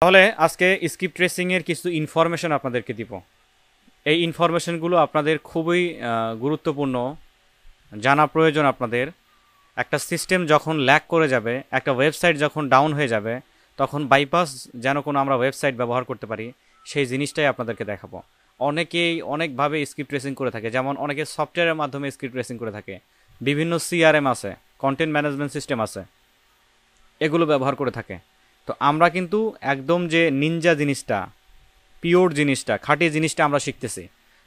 তাহলে আজকে skip tracing এর কিছু ইনফরমেশন আপনাদেরকে দিব। এই ইনফরমেশনগুলো আপনাদের খুবই গুরুত্বপূর্ণ, জানা প্রয়োজন আপনাদের। একটা সিস্টেম যখন ল্যাগ করে যাবে, একটা ওয়েবসাইট যখন ডাউন হয়ে যাবে, তখন বাইপাস যেন কোনো আমরা ওয়েবসাইট ব্যবহার করতে পারি, সেই জিনিসটাই আপনাদেরকে দেখাবো। অনেকেই অনেকভাবে স্ক্রিপ্ট ট্রেসিং করে থাকে, যেমন অনেকে সফটওয়্যারের মাধ্যমে স্ক্রিপ্ট ট্রেসিং করে থাকে, বিভিন্ন সিআরএম আছে, কন্টেন্ট ম্যানেজমেন্ট সিস্টেম আছে, এগুলো ব্যবহার করে থাকে। তো আমরা কিন্তু একদম যে নিনজা জিনিসটা, পিওর জিনিসটা, খাঁটি জিনিসটা আমরা শিখতেছি।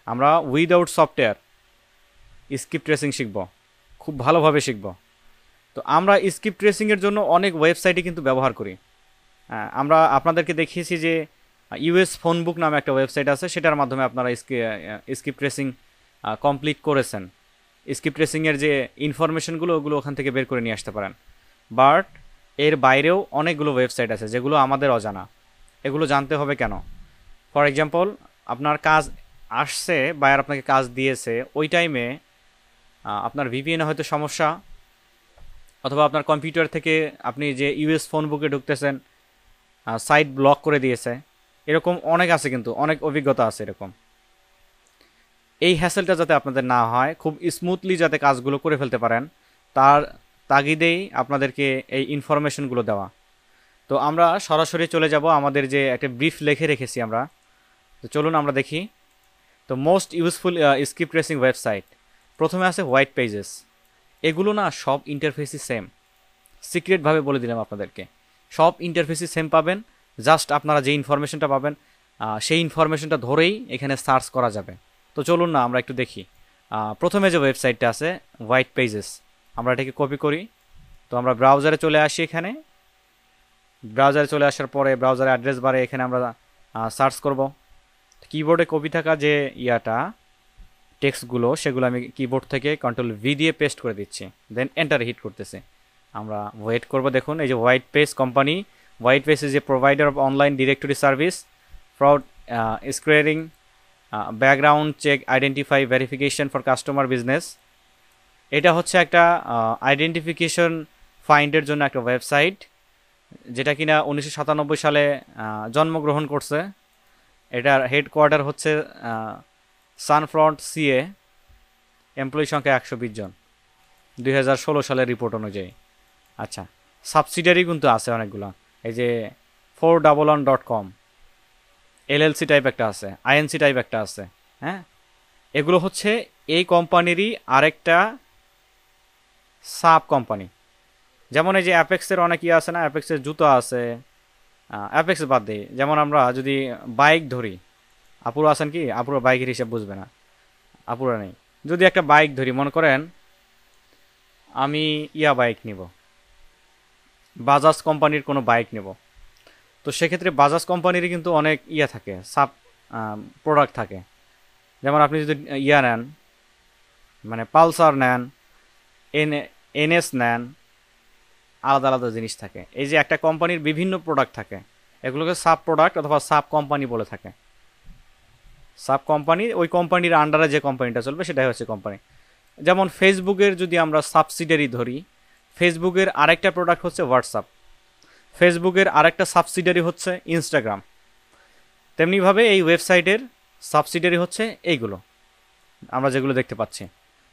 আমরা উইদাউট সফটওয়্যার স্ক্রিপ্ট ট্রেসিং শিখব, খুব ভালোভাবে শিখব। তো আমরা স্ক্রিপ্ট ট্রেসিংয়ের জন্য অনেক ওয়েবসাইটই কিন্তু ব্যবহার করি। আমরা আপনাদেরকে দেখিয়েছি যে ইউএস ফোনবুক নামে একটা ওয়েবসাইট আছে, সেটার মাধ্যমে আপনারা স্ক্রিপ্ট ট্রেসিং কমপ্লিট করেছেন। স্ক্রিপ্ট ট্রেসিংয়ের যে ইনফরমেশনগুলো, ওগুলো ওখান থেকে বের করে নিয়ে আসতে পারেন। বাট এর বাইরেও অনেকগুলো ওয়েবসাইট আছে যেগুলো আমাদের অজানা, এগুলো জানতে হবে কেন। ফর এক্সাম্পল, আপনার কাজ আসছে, বায়ার আপনাকে কাজ দিয়েছে, ওই টাইমে আপনার ভিপিএনে হয়তো সমস্যা, অথবা আপনার কম্পিউটার থেকে আপনি যে ইউএস ফোন বুকে ঢুকতেছেন, সাইট ব্লক করে দিয়েছে, এরকম অনেক আছে, কিন্তু অনেক অভিজ্ঞতা আছে এরকম। এই হ্যাসেলটা যাতে আপনাদের না হয়, খুব স্মুথলি যাতে কাজগুলো করে ফেলতে পারেন, তার তাগিদেই আপনাদেরকে এই ইনফরমেশনগুলো দেওয়া। তো আমরা সরাসরি চলে যাব আমাদের যে একটা ব্রিফ লিখে রেখেছি আমরা। তো চলুন আমরা দেখি। তো most useful script tracing website, প্রথমে আছে হোয়াইট পেজেস। এগুলো না সব ইন্টারফেসই সেম, সিক্রেটভাবে বলে দিলাম আপনাদেরকে, সব ইন্টারফেসই সেম পাবেন। জাস্ট আপনারা যে ইনফরমেশনটা পাবেন, সেই ইনফরমেশনটা ধরেই এখানে সার্চ করা যাবে। তো চলুন না আমরা একটু দেখি। প্রথমে যে ওয়েবসাইটটা আছে হোয়াইট পেজেস, আমরা এটাকে কপি করি। তো আমরা ব্রাউজারে চলে আসি। এখানে ব্রাউজারে চলে আসার পরে ব্রাউজারে অ্যাড্রেস বারে এখানে আমরা সার্চ করব। কিবোর্ডে কপি থাকা যে টেক্সটগুলো, সেগুলো আমি কিবোর্ড থেকে কন্ট্রোল ভি দিয়ে পেস্ট করে দিচ্ছি, দেন এন্টার হিট করতেছি। আমরা ওয়েট করব। দেখুন এই যে white page company, white page is a provider of online directory service, fraud screening, background check, identify, verification for customer business. এটা হচ্ছে একটা আইডেন্টিফিকেশন ফাইন্ডের জন্য একটা ওয়েবসাইট, যেটা কিনা 1997 সালে জন্মগ্রহণ করছে। এটার হেডকোয়ার্টার হচ্ছে সানফ্রন্ট সিএ, এমপ্লয়ি সংখ্যা 120 জন 2016 সালের রিপোর্ট অনুযায়ী। আচ্ছা, সাবসিডিয়ারি কিন্তু আছে অনেকগুলো, এই যে 411.com, এলএলসি টাইপ একটা আছে, আইএনসি টাইপ একটা আছে। হ্যাঁ, এগুলো হচ্ছে এই কোম্পানিরই আরেকটা সাব কোম্পানি। যেমন এই যে অ্যাপেক্সের অনেক ইয়ে আছে না, অ্যাপেক্সের জুতো আছে। অ্যাপেক্স বাদ দিই, যেমন আমরা যদি বাইক ধরি, আপুরা আছেন কি, আপুরা বাইকের হিসাব বুঝবে না, আপুরা নেই। যদি একটা বাইক ধরি, মনে করেন আমি বাইক নিব, বাজাজ কোম্পানির কোনো বাইক নেব, তো সেক্ষেত্রে বাজাজ কোম্পানিরই কিন্তু অনেক থাকে, সাব প্রোডাক্ট থাকে। যেমন আপনি যদি নেন, মানে পালসার নেন, এনএস নেন, আলাদা আলাদা জিনিস থাকে। এই যে একটা কোম্পানির বিভিন্ন প্রোডাক্ট থাকে, এগুলোকে সাব প্রোডাক্ট অথবা সাব কোম্পানি বলে থাকে। সাব কোম্পানি, ওই কোম্পানির আন্ডারে যে কোম্পানিটা চলবে সেটাই হচ্ছে কোম্পানি। যেমন ফেসবুকের যদি আমরা সাবসিডারি ধরি, ফেসবুকের আরেকটা প্রোডাক্ট হচ্ছে হোয়াটসঅ্যাপ, ফেসবুকের আরেকটা সাবসিডারি হচ্ছে ইনস্টাগ্রাম। তেমনিভাবে এই ওয়েবসাইটের সাবসিডারি হচ্ছে এইগুলো আমরা যেগুলো দেখতে পাচ্ছি।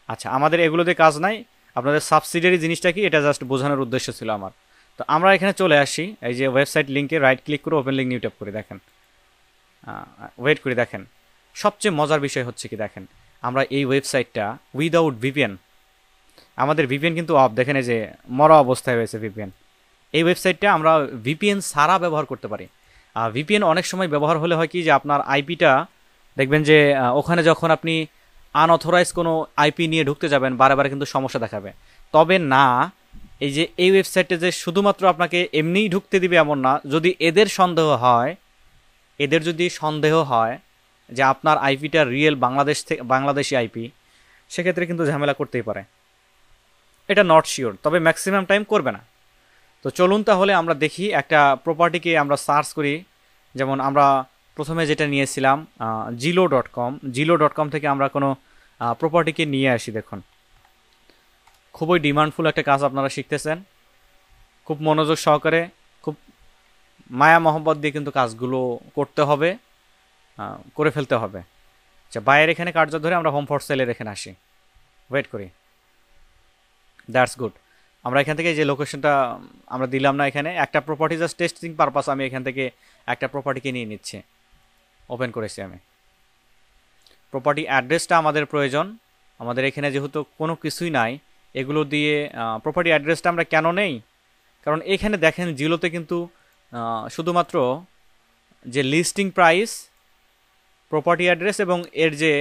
আচ্ছা, আমাদের এগুলোতে কাজ নাই, আপনাদের সাবসিডিয়ারি জিনিসটা কি এটা জাস্ট বোঝানোর উদ্দেশ্য ছিল আমার। তো আমরা এখানে চলে আসি, এই যে ওয়েবসাইট লিঙ্কে রাইট ক্লিক করে ওপেন লিঙ্ক নিউ ট্যাপ করে দেখেন, ওয়েট করে দেখেন। সবচেয়ে মজার বিষয় হচ্ছে কি, দেখেন আমরা এই ওয়েবসাইটটা উইদাউট ভিপিএন, আমাদের ভিপিএন কিন্তু অফ, দেখেন এই যে মরা অবস্থায় রয়েছে ভিপিএন। এই ওয়েবসাইটটা আমরা ভিপিএন ছাড়া ব্যবহার করতে পারি। ভিপিএন অনেক সময় ব্যবহার হলে হয় কি, যে আপনার আইপিটা দেখবেন যে ওখানে যখন আপনি আনঅথরাইজ কোনো আইপি নিয়ে ঢুকতে যাবেন, বারে বারে কিন্তু সমস্যা দেখাবে। তবে না, এই যে এই ওয়েবসাইটে যে শুধুমাত্র আপনাকে এমনিই ঢুকতে দিবে এমন না, যদি এদের যদি সন্দেহ হয় যে আপনার আইপিটা রিয়েল বাংলাদেশি আইপি, সেক্ষেত্রে কিন্তু ঝামেলা করতেই পারে। এটা নট শিওর, তবে ম্যাক্সিমাম টাইম করবে না। তো চলুন তাহলে আমরা দেখি, একটা প্রপার্টিকে আমরা সার্চ করি। যেমন আমরা প্রথমে যেটা নিয়েছিলাম জিলো.com থেকে আমরা কোনো প্রপার্টিকে নিয়ে আসি। দেখুন, খুবই ডিমান্ডফুল একটা কাজ আপনারা শিখতেছেন, খুব মনোযোগ সহকারে, খুব মায়া মহব্বত দিয়ে কিন্তু কাজগুলো করতে হবে, করে ফেলতে হবে। আচ্ছা, বাইরের এখানে কার্য ধরে আমরা হোম ফর সেলের এখানে আসি, ওয়েট করি। That's good. আমরা এখান থেকে যে লোকেশনটা আমরা দিলাম না, এখানে একটা প্রপার্টি জাস্ট টেস্টিং পারপাস আমি এখান থেকে একটা প্রপার্টিকে নিয়ে নিচ্ছি, ওপেন করেছি আমি। প্রপার্টি অ্যাড্রেসটা আমাদের প্রয়োজন, আমাদের এখানে যেহেতু কোনো কিছুই নাই এগুলো দিয়ে প্রপার্টি অ্যাড্রেসটা আমরা কেন নেই, কারণ এখানে দেখেন জিলোতে কিন্তু শুধুমাত্র যে লিস্টিং প্রাইস, প্রপার্টি অ্যাড্রেস এবং এর যে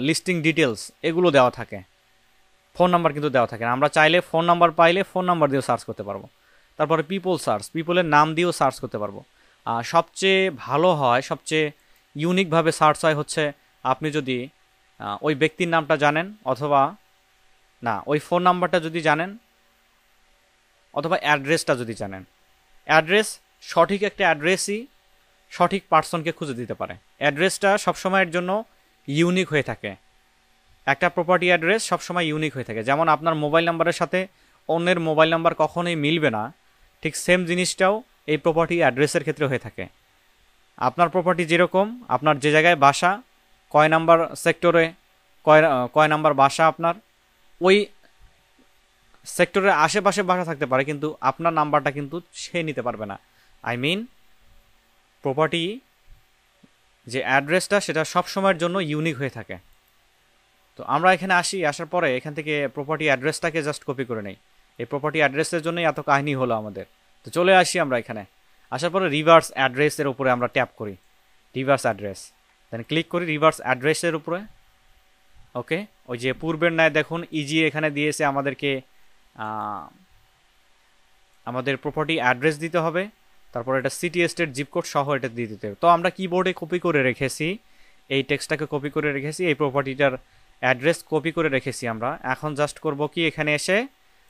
লিস্টিং ডিটেলস এগুলো দেওয়া থাকে, ফোন নাম্বার কিন্তু দেওয়া থাকে না। আমরা চাইলে ফোন নাম্বার পাইলে ফোন নাম্বার দিয়েও সার্চ করতে পারবো, তারপরে পিপল সার্চ, পিপলের নাম দিয়েও সার্চ করতে পারবো। সবচেয়ে ভালো হয়, সবচেয়ে ইউনিকভাবে সার্চ হয় হচ্ছে আপনি যদি ওই ব্যক্তির নামটা জানেন, অথবা না ওই ফোন নাম্বারটা যদি জানেন, অথবা অ্যাড্রেসটা যদি জানেন। অ্যাড্রেস, সঠিক একটা অ্যাড্রেসই সঠিক পার্সনকে খুঁজে দিতে পারে। অ্যাড্রেসটা সবসময়ের জন্য ইউনিক হয়ে থাকে, একটা প্রপার্টি অ্যাড্রেস সবসময় ইউনিক হয়ে থাকে। যেমন আপনার মোবাইল নাম্বারের সাথে অন্যের মোবাইল নাম্বার কখনোই মিলবে না, ঠিক সেম জিনিসটাও এই প্রপার্টি অ্যাড্রেসের ক্ষেত্রে হয়ে থাকে। আপনার প্রপার্টি যেরকম, আপনার যে জায়গায় বাসা, কয় নাম্বার সেক্টরে কয় নাম্বার বাসা, আপনার ওই সেক্টরের আশেপাশে বাসা থাকতে পারে, কিন্তু আপনার নাম্বারটা কিন্তু সে নিতে পারবে না। আই মিন প্রপার্টি যে অ্যাড্রেসটা সেটা সব সময়ের জন্য ইউনিক হয়ে থাকে। তো আমরা এখানে আসি, আসার পরে এখান থেকে প্রপার্টি অ্যাড্রেসটাকে জাস্ট কপি করে নেই। এই প্রপার্টি অ্যাড্রেসের জন্যই এত কাহিনী হলো আমাদের। তো চলে আসি আমরা এখানে, আসার পরে রিভার্স অ্যাড্রেসের উপরে আমরা ট্যাপ করি, রিভার্স অ্যাড্রেস, দেন ক্লিক করি রিভার্স অ্যাড্রেসের উপরে। ওকে, ওই যে পূর্বের ন্যায় দেখুন ইজি এখানে দিয়েছে আমাদেরকে আমাদের প্রপার্টি অ্যাড্রেস দিতে হবে, তারপর এটা সিটি স্টেট জিপ কোড সহ এটা দিয়ে দিতে হবে। তো আমরা কিবোর্ডে কপি করে রেখেছি, এই টেক্সটটাকে কপি করে রেখেছি, এই প্রপার্টিটার অ্যাড্রেস কপি করে রেখেছি আমরা। এখন জাস্ট করব কি, এখানে এসে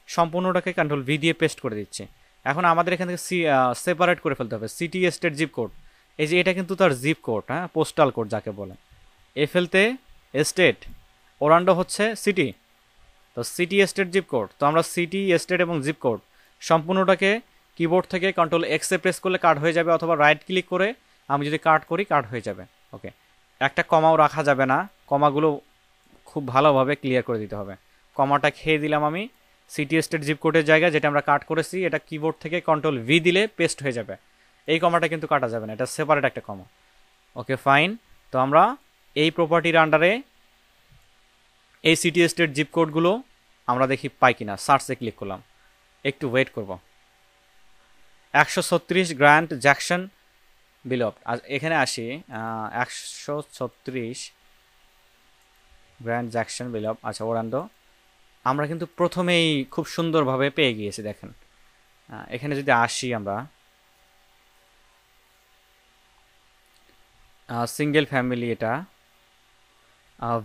সম্পূর্ণটাকে কন্ট্রোল ভি দিয়ে পেস্ট করে দিচ্ছি। এখন আমাদের এখান থেকে সেপারেট করে ফেলতে হবে সিটি স্টেট জিপ কোড। এই যে এটা কিন্তু তার জিপ কোড, হ্যাঁ, পোস্টাল কোড যাকে বলে। এফএলতে স্টেট, ওরান্ডো হচ্ছে সিটি, তো সিটি স্টেট জিপ কোড। তো আমরা সিটি স্টেট এবং জিপ কোড সম্পূর্ণটাকে কিবোর্ড থেকে কন্ট্রোল এক্সে প্রেস করলে কাট হয়ে যাবে, অথবা রাইট ক্লিক করে আমি যদি কাট করি কাট হয়ে যাবে। ওকে, একটা কমাও রাখা যাবে না, কমাগুলো খুব ভালোভাবে ক্লিয়ার করে দিতে হবে। কমাটা খেয়ে দিলাম আমি সিটি স্টেট জিপ কোডের জায়গায়, যেটা আমরা কাট করেছি এটা কিবোর্ড থেকে কন্ট্রোল ভি দিলে পেস্ট হয়ে যাবে। এই কমাটা কিন্তু কাটা যাবে না, এটা সেপারেট একটা কমা। Okay fine. তো আমরা এই প্রপার্টির আন্ডারে এই সিটি স্টেট জিপ কোডগুলো আমরা দেখি পাই কিনা, সার্চে ক্লিক করলাম, একটু ওয়েট করব। 136 গ্র্যান্ড জ্যাকসন বিলপ, এখানে আসি 136 গ্র্যান্ড জ্যাকসন বিলপ। আচ্ছা, ওরান্ডো আমরা কিন্তু প্রথমেই খুব সুন্দরভাবে পেয়ে গিয়েছি। দেখেন এখানে যদি আসি আমরা সিঙ্গেল ফ্যামিলি, এটা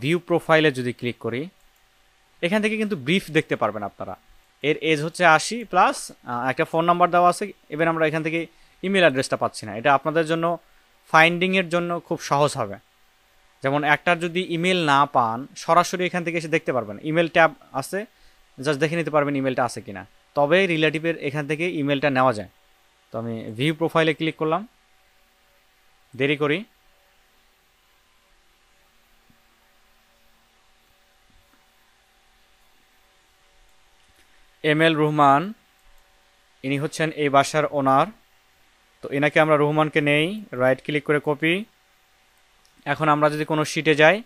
ভিউ প্রোফাইলে যদি ক্লিক করি, এখান থেকে কিন্তু ব্রিফ দেখতে পারবেন আপনারা। এর এজ হচ্ছে 80 প্লাস, একটা ফোন নাম্বার দেওয়া আছে। এবার আমরা এখান থেকে ইমেল অ্যাড্রেসটা পাচ্ছি না, এটা আপনাদের জন্য ফাইন্ডিংয়ের জন্য খুব সহজ হবে। যেমন একটার যদি ইমেল না পান, সরাসরি এখান থেকে এসে দেখতে পারবেন, ইমেল ট্যাব আছে, জাস্ট দেখে নিতে পারবেন ইমেলটা আছে কিনা, তবে রিলেটিভের এখান থেকে ইমেলটা নেওয়া যায়। তো আমি ভিউ প্রোফাইলে ক্লিক করলাম, দেরি করি, এম এল রহমান, ইনি হচ্ছেন এই বাসার ওনার। তো এনাকে আমরা রহমানকে নেই, রাইট ক্লিক করে কপি। এখন আমরা যদি কোনো শিটে যাই,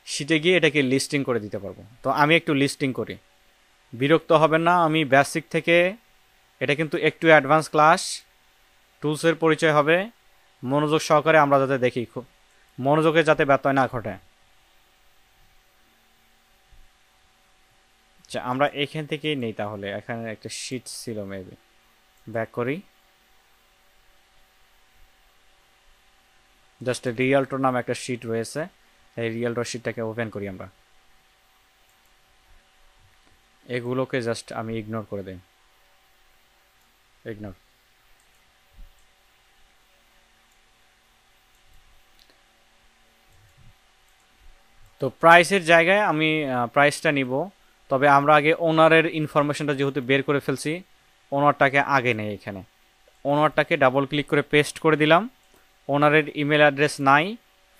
শিটে গিয়ে এটাকে লিস্টিং করে দিতে পারবো। তো আমি একটু লিস্টিং করি, বিরক্ত হবেন না, আমি বেসিক থেকে, এটা কিন্তু একটু অ্যাডভান্স ক্লাস, টুলসের পরিচয় হবে, মনোযোগ সহকারে আমরা যাতে দেখি, খুব মনোযোগে যাতে ব্যত্যয় না ঘটে। আচ্ছা, আমরা এখান থেকেই নেই, তাহলে এখানে একটা শিট ছিল, মেবি ব্যাক করি, জাস্ট রিয়ালটোর নামে একটা শিট রয়েছে, এই রিয়ালটোর শিটটাকে ওপেন করি আমরা। এগুলোকে জাস্ট আমি ইগনোর করে দিই, ইগনোর। তো প্রাইসের জায়গায় আমি প্রাইসটা নিব, তবে আমরা আগে ওনারের ইনফরমেশনটা যেহেতু বের করে ফেলছি, ওনারটাকে আগে নেই এখানে। ওনারটাকে ডাবল ক্লিক করে পেস্ট করে দিলাম। ওনারের ইমেল অ্যাড্রেস নাই,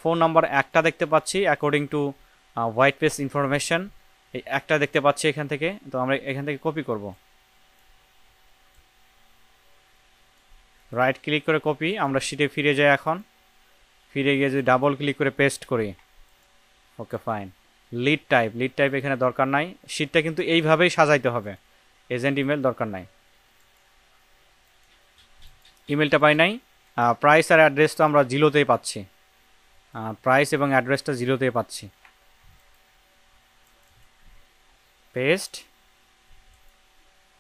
ফোন নাম্বার একটা দেখতে পাচ্ছি according to white page information, এই একটা দেখতে পাচ্ছি এখান থেকে। তো আমরা এখান থেকে কপি করব, রাইট ক্লিক করে কপি। আমরা শিটে ফিরে যাই, এখন ফিরে গিয়ে যদি ডাবল ক্লিক করে পেস্ট করি, ওকে ফাইন। লিড টাইপ এখানে দরকার নাই, শিটটা কিন্তু এইভাবেই সাজাইতে হবে, এজেন্ট ইমেল দরকার নাই। ইমেলটা পাই নাই। প্রাইস আর অ্যাড্রেস তো আমরা জিরোতেই পাচ্ছি, প্রাইস এবং অ্যাড্রেসটা জিরোতেই পাচ্ছি। পেস্ট,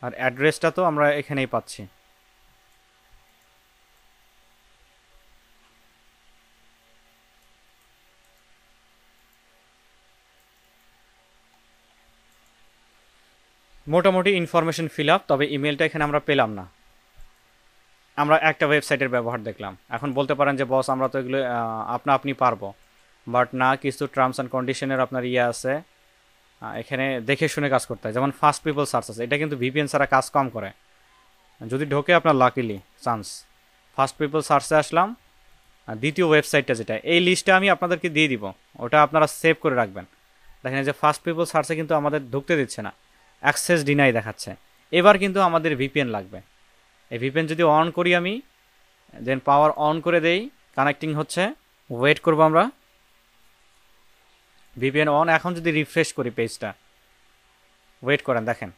আর অ্যাড্রেসটা তো আমরা এখানেই পাচ্ছি। মোটামুটি ইনফরমেশন ফিল আপ, তবে ইমেলটা এখানে আমরা পেলাম না। আমরা একটা ওয়েবসাইটের ব্যবহার দেখলাম। এখন বলতে পারেন যে বস আমরা তো এগুলো আপনি পারবো, বাট না, কিছু টার্মস অ্যান্ড কন্ডিশনের আপনার ইয়ে আছে, এখানে দেখে শুনে কাজ করতে হয়। যেমন ফার্স্ট পিপল সার্চ আছে, এটা কিন্তু ভিপিএন ছাড়া কাজ কম করে, যদি ঢোকে আপনার লাকিলি চান্স। ফার্স্ট পিপল সার্চে আসলাম, দ্বিতীয় ওয়েবসাইটটা যেটা, এই লিস্টটা আমি আপনাদেরকে দিয়ে দিব, ওটা আপনারা সেভ করে রাখবেন। দেখেন যে ফার্স্ট পিপল সার্চে কিন্তু আমাদের ঢুকতে দিচ্ছে না, অ্যাক্সেস ডিনাই দেখাচ্ছে। এবার কিন্তু আমাদের ভিপিএন লাগবে। এই ভিপিএন যদি অন করি আমি, দেন পাওয়ার অন করে দেই, কানেক্টিং হচ্ছে, ওয়েট করব আমরা। ভিপিএন অন, এখন যদি রিফ্রেশ করি পেজটা, ওয়েট করেন, দেখেন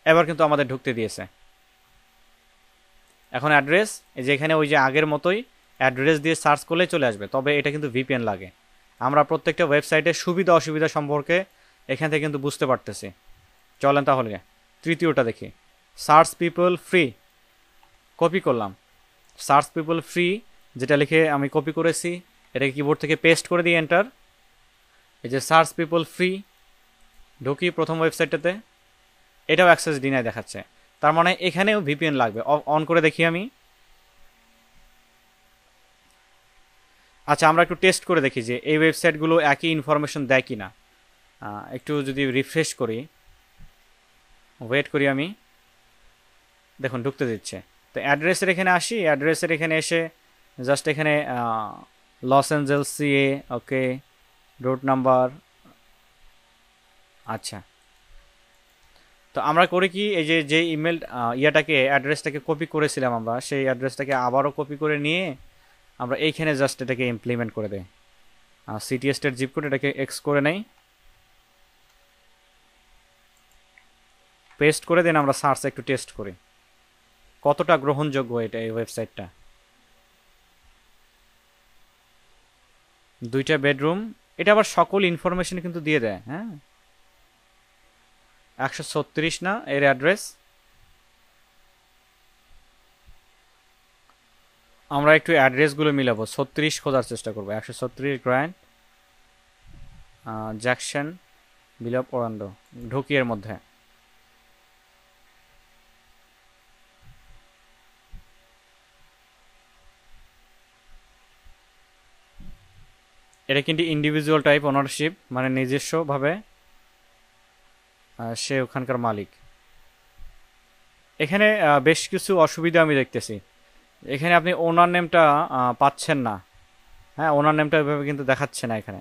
এবার কিন্তু আমাদের ঢুকতে দিয়েছে। এখন অ্যাড্রেস, এই যে এখানে ওই যে আগের মতোই অ্যাড্রেস দিয়ে সার্চ করলেই চলে আসবে, তবে এটা কিন্তু ভিপিএন লাগে। আমরা প্রত্যেকটা ওয়েবসাইটের সুবিধা অসুবিধা সম্পর্কে এখান থেকে কিন্তু বুঝতে পারতেছি। চলেন তাহলে তৃতীয়টা দেখি, সার্চ পিপল ফ্রি। কপি করলাম, সার্চ পিপল ফ্রি যেটা লিখে আমি কপি করেছি, এটাকে কিবোর্ড থেকে পেস্ট করে দিই, এন্টার। এই যে সার্চ পিপল ফ্রি, ঢুকি প্রথম ওয়েবসাইটটাতে, এটাও অ্যাক্সেস ডিনাই দেখাচ্ছে, তার মানে এখানেও ভিপিএন লাগবে। অন করে দেখি আমি। আচ্ছা, আমরা একটু টেস্ট করে দেখি যে এই ওয়েবসাইটগুলো একই ইনফরমেশন দেয় কি না। একটু যদি রিফ্রেশ করি, ওয়েট করি আমি, দেখুন ঢুকতে দিচ্ছে। তো অ্যাড্রেসের এখানে আসি, অ্যাড্রেসের এখানে এসে জাস্ট এখানে লস অ্যাঞ্জেলস সিএ, ওকে, রোড নাম্বার। আচ্ছা, তো আমরা করি কি, এই যে ইমেল ইয়াটাকে অ্যাড্রেসটাকে কপি করেছিলাম আমরা, সেই অ্যাড্রেসটাকে আবারও কপি করে নিয়ে আমরা এইখানে জাস্ট এটাকে ইমপ্লিমেন্ট করে দেই। সিটি স্টেট জিপ কোড এটাকে এক্স করে নেই, পেস্ট করে দেন। আমরা সার্চ একটু টেস্ট করি কতটা গ্রহণযোগ্য এটা, এই ওয়েবসাইটটা। 2টা বেডরুম, এটা আবার সকল ইনফরমেশন কিন্তু দিয়ে দেয়। হ্যাঁ, 136 না এর অ্যাড্রেস। আমরা একটু অ্যাড্রেসগুলো মিলাবো, 36 খোঁজার চেষ্টা করবো। 136 গ্র্যান্ড জ্যাকসন বিলাপ ওরান্ডো, ঢুকিয়ের মধ্যে। এটা কিন্তু ইন্ডিভিজুয়াল টাইপ ওনারশিপ, মানে নিজস্বভাবে সে ওখানকার মালিক। এখানে বেশ কিছু অসুবিধা আমি দেখতেছি। এখানে আপনি ওনার নেমটা পাচ্ছেন না। হ্যাঁ, ওনার নেমটা ওইভাবে কিন্তু দেখাচ্ছে না এখানে।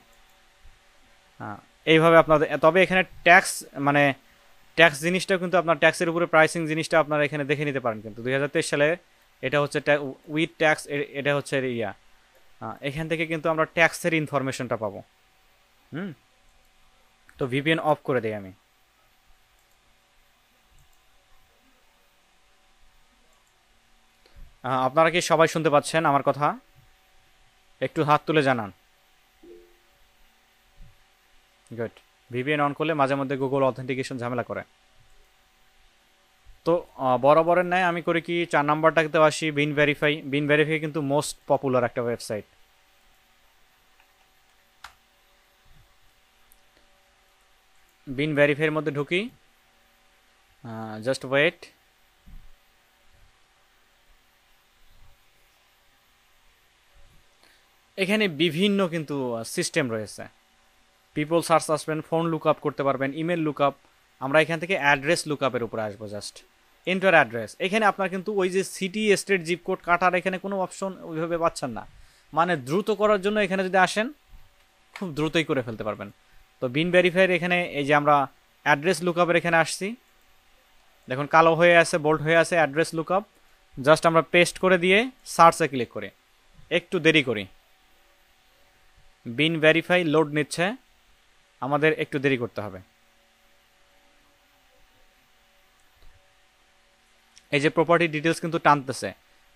এইভাবে আপনাদের, তবে এখানে ট্যাক্স, মানে ট্যাক্স জিনিসটাও কিন্তু আপনার ট্যাক্সের উপরে প্রাইসিং জিনিসটা আপনারা এখানে দেখে নিতে পারেন। কিন্তু 2023 সালে এটা হচ্ছে উইথ ট্যাক্স, এটা হচ্ছে ইয়া। এখান থেকে কিন্তু আমরা ট্যাক্সের ইনফরমেশনটা পাবো। তো ভিপিএন অফ করে দেই আমি। আপনারা কি সবাই শুনতে পাচ্ছেন আমার কথা? একটু হাত তুলে জানান। গুড। ভিপিএন অন করলে মাঝে মধ্যে গুগল অথেন্টিকেশন ঝামেলা করে। তো বরাবরের ন্যায় আমি করি কি, 4 নাম্বারটাতে আসি, বিন ভেরিফাই। বিন ভেরিফাই কিন্তু মোস্ট পপুলার একটা ওয়েবসাইট। বিন ভেরিফাইয়ের মধ্যে ঢুকি, জাস্ট ওয়েট। এখানে বিভিন্ন কিন্তু সিস্টেম রয়েছে। পিপল সার্চ আসবেন, ফোন লুক আপ করতে পারবেন, ইমেল লুক আপ। আমরা এখান থেকে অ্যাড্রেস লুক আপের উপরে আসবো জাস্ট। এন্টার অ্যাড্রেস, এখানে আপনার কিন্তু ওই যে সিটি স্টেট জিপ কোড কাটার এখানে কোনো অপশন ওইভাবে পাচ্ছেন না। মানে দ্রুত করার জন্য এখানে যদি আসেন খুব দ্রুতই করে ফেলতে পারবেন। তো বিন ভেরিফাইয়ের এখানে এই যে আমরা অ্যাড্রেস লুকআপের এখানে আসছি, দেখুন কালো হয়ে আছে, বোল্ড হয়ে আছে অ্যাড্রেস লুকআপ। জাস্ট আমরা পেস্ট করে দিয়ে সার্চে ক্লিক করি, একটু দেরি করি, বিন ভেরিফাই লোড নিচ্ছে, আমাদের একটু দেরি করতে হবে। এই যে প্রপার্টি ডিটেলস কিন্তু টানতেছে,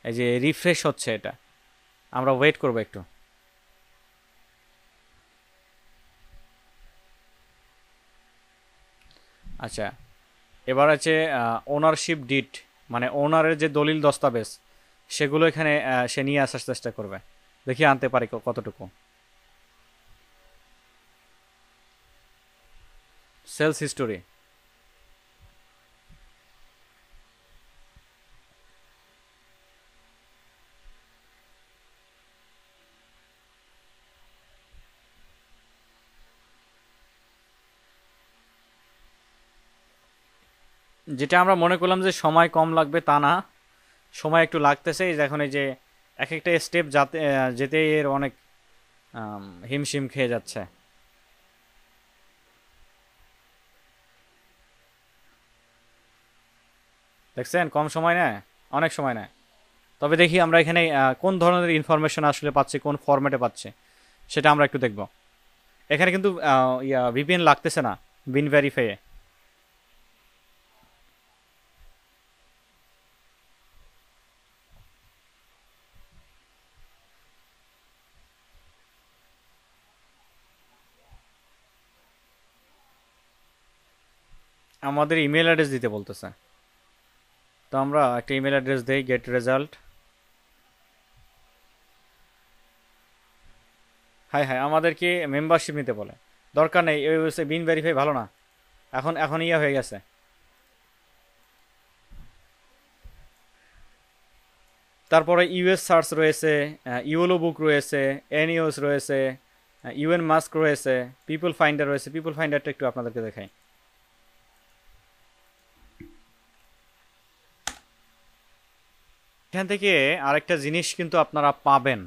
এই যে রিফ্রেশ হচ্ছে, এটা আমরা ওয়েট করব একটু। আচ্ছা, এবার আছে ওনারশিপ ডিট, মানে ওনারের যে দলিল দস্তাবেজ সেগুলো এখানে সে নিয়ে আসার চেষ্টা করবে, দেখি আনতে পারি কতটুকু। সেলস হিস্টোরি, যেটা আমরা মনে করলাম যে সময় কম লাগবে তা না, সময় একটু লাগতেছে। এখন এই যে এক একটা স্টেপ যেতে এর অনেক হিমশিম খেয়ে যাচ্ছে। দেখছেন কম সময় নেয়, অনেক সময় নেয়। তবে দেখি আমরা এখানে কোন ধরনের ইনফরমেশন আসলে পাচ্ছি, কোন ফরম্যাটে পাচ্ছি সেটা আমরা একটু দেখব। এখানে কিন্তু ভিপিএন লাগতেছে না বিন ভেরিফাইয়ে। আমাদের ইমেল অ্যাড্রেস দিতে বলতেছে, তো আমরা একটা ইমেল অ্যাড্রেস দেই, গেট রেজাল্ট। হ্যাঁ হ্যাঁ, আমাদেরকে মেম্বারশিপ নিতে বলে, দরকার নেই, ওই বিন ভেরিফাই ভালো না, এখন এখন ইয়ে হয়ে গেছে। তারপরে ইউএস সার্চ রয়েছে, ইউলো বুক রয়েছে, এনইউএস রয়েছে, ইউএন মাস্ক রয়েছে, পিপল ফাইন্ডার রয়েছে। পিপল ফাইন্ডারটা একটু আপনাদেরকে দেখাই। এখান থেকে আরেকটা জিনিস কিন্তু আপনারা পাবেন।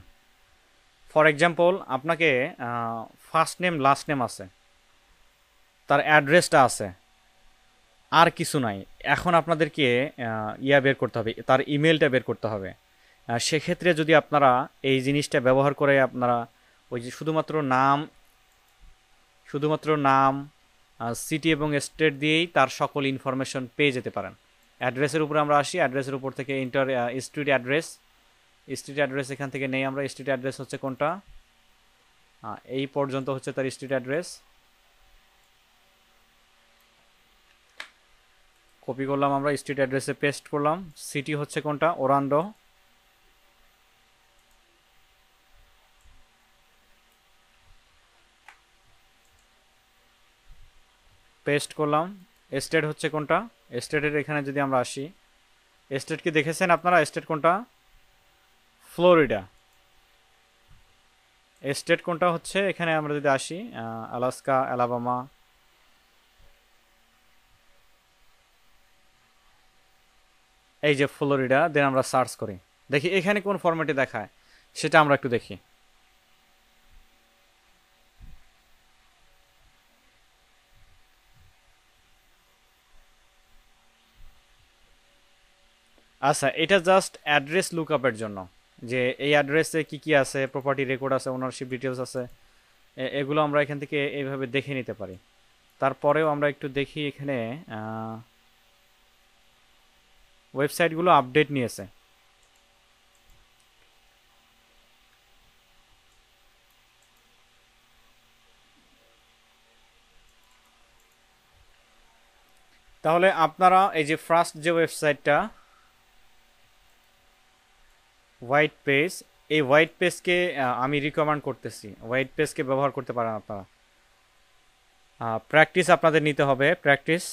ফর এক্সাম্পল, আপনাকে ফার্স্ট নেম লাস্ট নেম আছে, তার অ্যাড্রেসটা আছে, আর কিছু নাই। এখন আপনাদেরকে ইয়া বের করতে হবে, তার ইমেলটা বের করতে হবে। সেক্ষেত্রে যদি আপনারা এই জিনিসটা ব্যবহার করে আপনারা ওই যে শুধুমাত্র নাম সিটি এবং স্টেট দিয়েই তার সকল ইনফরমেশন পেয়ে যেতে পারেন। অ্যাড্রেসের উপরে আমরা আসি, অ্যাড্রেসের উপর থেকে ইন্টার স্ট্রিট অ্যাড্রেস এখান থেকে নেই আমরা। স্ট্রিট অ্যাড্রেস হচ্ছে কোনটা, এই পর্যন্ত হচ্ছে তার স্ট্রিট অ্যাড্রেস। কপি করলাম আমরা, স্ট্রিট অ্যাড্রেসে পেস্ট করলাম। সিটি হচ্ছে কোনটা, ওরান্ডো। পেস্ট করলাম। স্টেট হচ্ছে কোনটা, স্টেটের এখানে যদি আমরা আসি, স্টেট কি দেখেছেন আপনারা, স্টেট কোনটা, ফ্লোরিডা। স্টেট কোনটা হচ্ছে, এখানে আমরা যদি আসি আলাস্কা, অ্যালাবামা, এই যে ফ্লোরিডা, দেন আমরা সার্চ করি, দেখি এখানে কোন ফরম্যাটে দেখায় সেটা আমরা একটু দেখি। আচ্ছা, এটা জাস্ট অ্যাড্রেস লুকআপের জন্য, যে এই অ্যাড্রেসে কি কি আছে, প্রপার্টি রেকর্ড আছে, ওনারশিপ ডিটেলস আছে, এগুলো আমরা এখান থেকে এইভাবে দেখে নিতে পারি। তারপরেও আমরা একটু দেখি এখানে ওয়েবসাইটগুলো আপডেট নিয়েছে। তাহলে আপনারা এই যে ফার্স্ট যে ওয়েবসাইটটা হোয়াইট পেজ, এই হোয়াইট পেজকে আমি রিকমেন্ড করতেছি, হোয়াইট পেজকে ব্যবহার করতে পারেন আপনারা। প্র্যাকটিস আপনাদের নিতে হবে, প্র্যাকটিস।